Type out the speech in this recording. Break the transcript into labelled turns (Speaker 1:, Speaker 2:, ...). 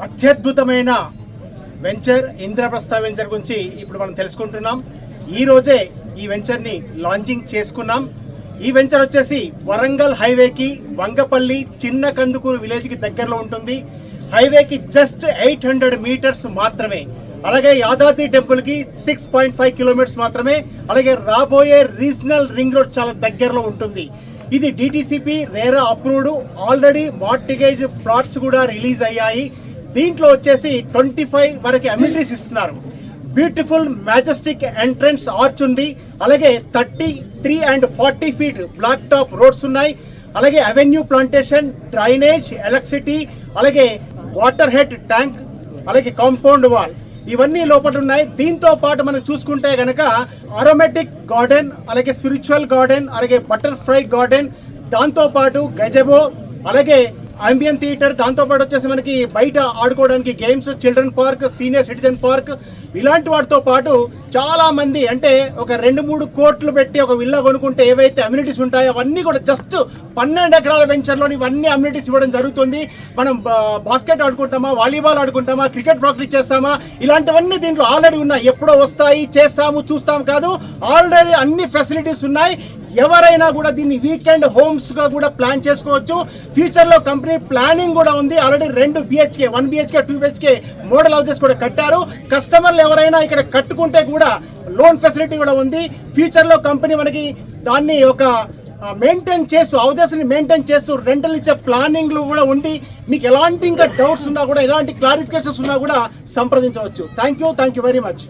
Speaker 1: అత్యద్భుతమైన venture Indraprastha venture గురించి ఇప్పుడు మనం తెలుసుకుంటున్నాం. ఈ రోజే ఈ వెంచర్ని లాంచింగ్ చేసుకున్నాం. ఈ వెంచర్ వచ్చేసి వరంగల్ హైవేకి వంగపల్లి చిన్న కందుకూరు విలేజ్కి దగ్గరలో ఉంటుంది. హైవేకి జస్ట్ 800 మీటర్స్ మాత్రమే. అలాగే యాదాద్రి టెంపుల్కి 6.5 కిలోమీటర్స్ మాత్రమే. అలాగే రాబోయే రీజనల్ రింగ్ రోడ్ చాలా దగ్గరలో ఉంటుంది. ఇది DTCP RERA approved. Already mortgage plots కూడా రిలీజ్ అయ్యాయి. దీంట్లో వచ్చేసి 25 వరకు అమ్యూనిటీస్ ఇస్తున్నారు. బ్యూటిఫుల్ మ్యాజెస్టిక్ ఎంట్రన్స్ ఆర్చ్ ఉంది. అలాగే 33 and 40 feet black top roads ఉన్నాయి. అలాగే అవెన్యూ ప్లాంటేషన్, డ్రైనేజ్, ఎలక్ట్రిసిటీ, అలాగే వాటర్ హెడ్ ట్యాంక్, అలాగే కాంపౌండ్ వాల్ ఇవన్నీ లోపల ఉన్నాయి. దీంతో పాటు మనం చూసుకుంటే గనక అరోమేటిక్ గార్డెన్, అలాగే స్పిరిచువల్ గార్డెన్, అలాగే బటర్ఫ్లై గార్డెన్, దాంతో పాటు గజబో, అలాగే అంబియన్ థియేటర్, దాంతోపాటు వచ్చేసి మనకి బయట ఆడుకోవడానికి games, children park, senior citizen park, ఇలాంటి వాటితో పాటు చాలా మంది అంటే ఒక 2-3 కోట్లు పెట్టి ఒక విల్లా కొనుక్కుంటే ఏవైతే అమ్యూనిటీస్ ఉంటాయో అవన్నీ కూడా జస్ట్ 12 ఎకరాల వెంచర్లోని ఇవన్నీ అమ్యూనిటీస్ ఇవ్వడం జరుగుతుంది. మనం బాస్కెట్ ఆడుకుంటామా, వాలీబాల్ ఆడుకుంటామా, క్రికెట్ ప్రాక్టీస్ చేస్తామా, ఇలాంటివన్నీ దీంట్లో ఆల్రెడీ ఉన్నాయి. ఎప్పుడో వస్తాయి, చేస్తాము, చూస్తాము కాదు, ఆల్రెడీ అన్ని ఫెసిలిటీస్ ఉన్నాయి. ఎవరైనా కూడా దీన్ని వీకెండ్ హోమ్స్ గా కూడా ప్లాన్ చేసుకోవచ్చు. ఫ్యూచర్ లో కంపెనీ ప్లానింగ్ కూడా ఉంది. Already 2 BHK, 1 BHK, 2 BHK model houses కూడా కట్టారు. కస్టమర్లు ఎవరైనా ఇక్కడ కట్టుకుంటే కూడా లోన్ ఫెసిలిటీ కూడా ఉంది. ఫ్యూచర్ లో కంపెనీ మనకి దాన్ని ఒక మెయింటైన్ చేస్తూ, హౌసెస్ ని మెయింటైన్ చేస్తూ రెంటల్ ఇచ్చే ప్లానింగ్ కూడా ఉంది. మీకు ఎలాంటి ఇంకా డౌట్స్ ఉన్నా కూడా, ఎలాంటి క్లారిఫికేషన్స్ ఉన్నా కూడా సంప్రదించవచ్చు. Thank you very much.